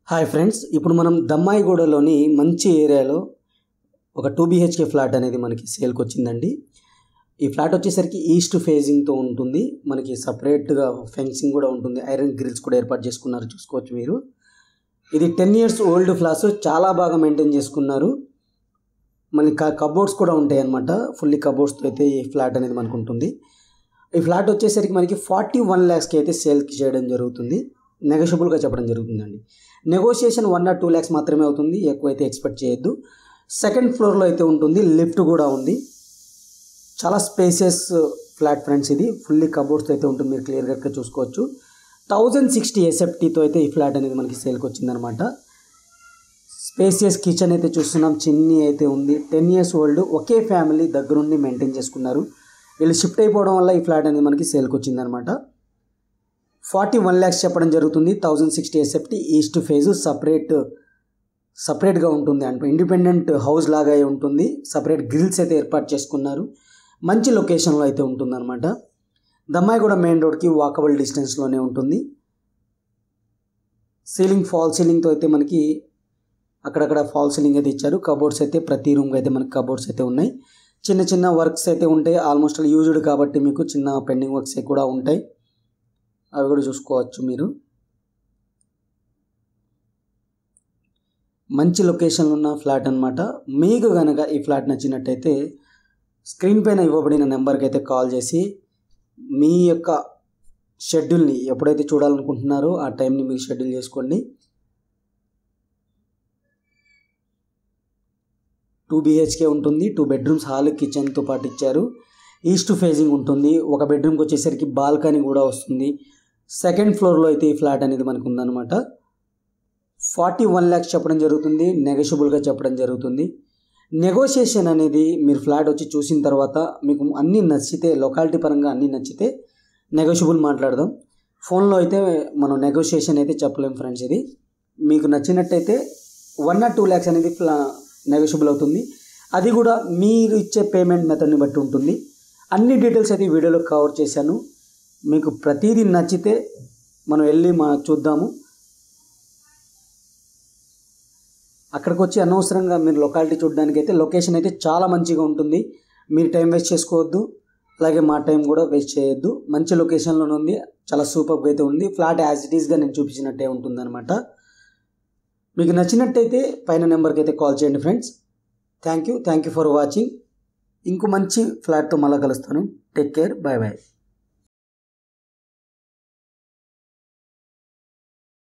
Hi friends, ఇప్పుడు మనం దమ్మాయిగూడలోని మంచి ఏరియాలో ఒక 2 BHK ఫ్లాట్ అనేది మనకి సేల్కి వచ్చిందండి. ఈ ఫ్లాట్ వచ్చేసరికి ఈస్ట్ ఫేజింగ్తో ఉంటుంది. మనకి సపరేట్గా ఫెన్సింగ్ కూడా ఉంటుంది. ఐరన్ గ్రిల్స్ కూడా ఏర్పాటు చేసుకున్నారు, చూసుకోవచ్చు మీరు. ఇది 10 years ఓల్డ్ ఫ్లాట్స్, చాలా బాగా మెయింటైన్ చేసుకున్నారు. మనకి కబోర్డ్స్ కూడా ఉంటాయి అన్నమాట. ఫుల్లీ కబోర్డ్స్తో అయితే ఈ ఫ్లాట్ అనేది మనకు ఉంటుంది. ఈ ఫ్లాట్ వచ్చేసరికి మనకి 41 lakhsకి అయితే సేల్కి చేయడం జరుగుతుంది. నెగోషియబుల్గా చెప్పడం జరుగుతుందండి. నెగోషియేషన్ 1 or 2 lakhs మాత్రమే అవుతుంది, ఎక్కువైతే ఎక్స్పెక్ట్ చేయొద్దు. సెకండ్ ఫ్లోర్లో అయితే ఉంటుంది, లిఫ్ట్ కూడా ఉంది. చాలా స్పేసియస్ ఫ్లాట్ ఫ్రెండ్స్. ఇది ఫుల్లీ కబోర్డ్స్ అయితే ఉంటుంది, మీరు క్లియర్గా చూసుకోవచ్చు. 1060 SFTతో అయితే ఈ ఫ్లాట్ అనేది మనకి సేల్కి వచ్చిందనమాట. స్పేసియస్ కిచెన్ అయితే చూస్తున్నాం, చిన్ని అయితే ఉంది. 10 years ఓల్డ్, ఒకే ఫ్యామిలీ దగ్గరుండి మెయింటైన్ చేసుకున్నారు. వీళ్ళు షిఫ్ట్ అయిపోవడం వల్ల ఈ ఫ్లాట్ అనేది మనకి సేల్కి వచ్చిందనమాట. 41 lakhs చెప్పడం జరుగుతుంది. 1060 SFT, ఈస్ట్ ఫేజ్, సపరేట్గా ఉంటుంది. అంటే ఇండిపెండెంట్ హౌస్ లాగా ఉంటుంది. సపరేట్ గ్రిల్స్ అయితే ఏర్పాటు చేసుకున్నారు. మంచి లొకేషన్లో అయితే ఉంటుందన్నమాట. దమ్మాయిగూడ మెయిన్ రోడ్కి వాకబుల్ డిస్టెన్స్లోనే ఉంటుంది. ఫాల్ సీలింగ్తో అయితే మనకి అక్కడక్కడ ఫాల్ సీలింగ్ అయితే ఇచ్చారు. కబోర్డ్స్ అయితే ప్రతి రూమ్కి అయితే మనకి కబోర్డ్స్ అయితే ఉన్నాయి. చిన్న చిన్న వర్క్స్ అయితే ఉంటాయి. ఆల్మోస్ట్ యూజ్డ్ కాబట్టి మీకు చిన్న పెండింగ్ వర్క్స్ కూడా ఉంటాయి, అవి కూడా చూసుకోవచ్చు మీరు. మంచి లొకేషన్లో ఉన్న ఫ్లాట్ అనమాట. మీకు కనుక ఈ ఫ్లాట్ నచ్చినట్టయితే స్క్రీన్ పైన ఇవ్వబడిన నెంబర్కి అయితే కాల్ చేసి మీ యొక్క షెడ్యూల్ని ఎప్పుడైతే చూడాలనుకుంటున్నారో ఆ టైంని మీరు షెడ్యూల్ చేసుకోండి. 2 BHK ఉంటుంది. 2 bedrooms, హాల్, కిచెన్తో పాటు ఇచ్చారు. ఈస్ట్ ఫేజింగ్ ఉంటుంది. ఒక బెడ్రూమ్కి వచ్చేసరికి బాల్కనీ కూడా వస్తుంది. సెకండ్ ఫ్లోర్లో అయితే ఈ ఫ్లాట్ అనేది మనకు ఉందన్నమాట. 41 lakhs చెప్పడం జరుగుతుంది, నెగోషియబుల్గా చెప్పడం జరుగుతుంది. నెగోషియేషన్ అనేది మీరు ఫ్లాట్ వచ్చి చూసిన తర్వాత మీకు అన్నీ నచ్చితే, లొకాలిటీ పరంగా అన్నీ నచ్చితే నెగోషియబుల్ మాట్లాడదాం. ఫోన్లో అయితే మనం నెగోషియేషన్ అయితే చెప్పలేం ఫ్రెండ్స్. ఇది మీకు నచ్చినట్టయితే 1 or 2 lakhs అనేది నెగోషియబుల్ అవుతుంది. అది కూడా మీరు ఇచ్చే పేమెంట్ మెథడ్ని బట్టి ఉంటుంది. అన్ని డీటెయిల్స్ అయితే ఈ వీడియోలో కవర్ చేశాను. మీకు ప్రతిదీ నచ్చితే మనం వెళ్ళి చూద్దాము. అక్కడికి వచ్చి అనవసరంగా మీరు లొకాలిటీ చూడడానికి అయితే లొకేషన్ అయితే చాలా మంచిగా ఉంటుంది. మీరు టైం వేస్ట్ చేసుకోవద్దు, అలాగే మా టైం కూడా వేస్ట్ చేయొద్దు. మంచి లొకేషన్లోనే ఉంది, చాలా సూపర్గా అయితే ఉంది. ఫ్లాట్ యాజ్ ఇట్ ఈస్గా నేను చూపించినట్టే ఉంటుంది అనమాట. మీకు నచ్చినట్టయితే పైన నెంబర్కి అయితే కాల్ చేయండి friends. Thank you for watching. ఇంకో మంచి ఫ్లాట్తో మళ్ళీ కలుస్తాను. Take care, bye bye.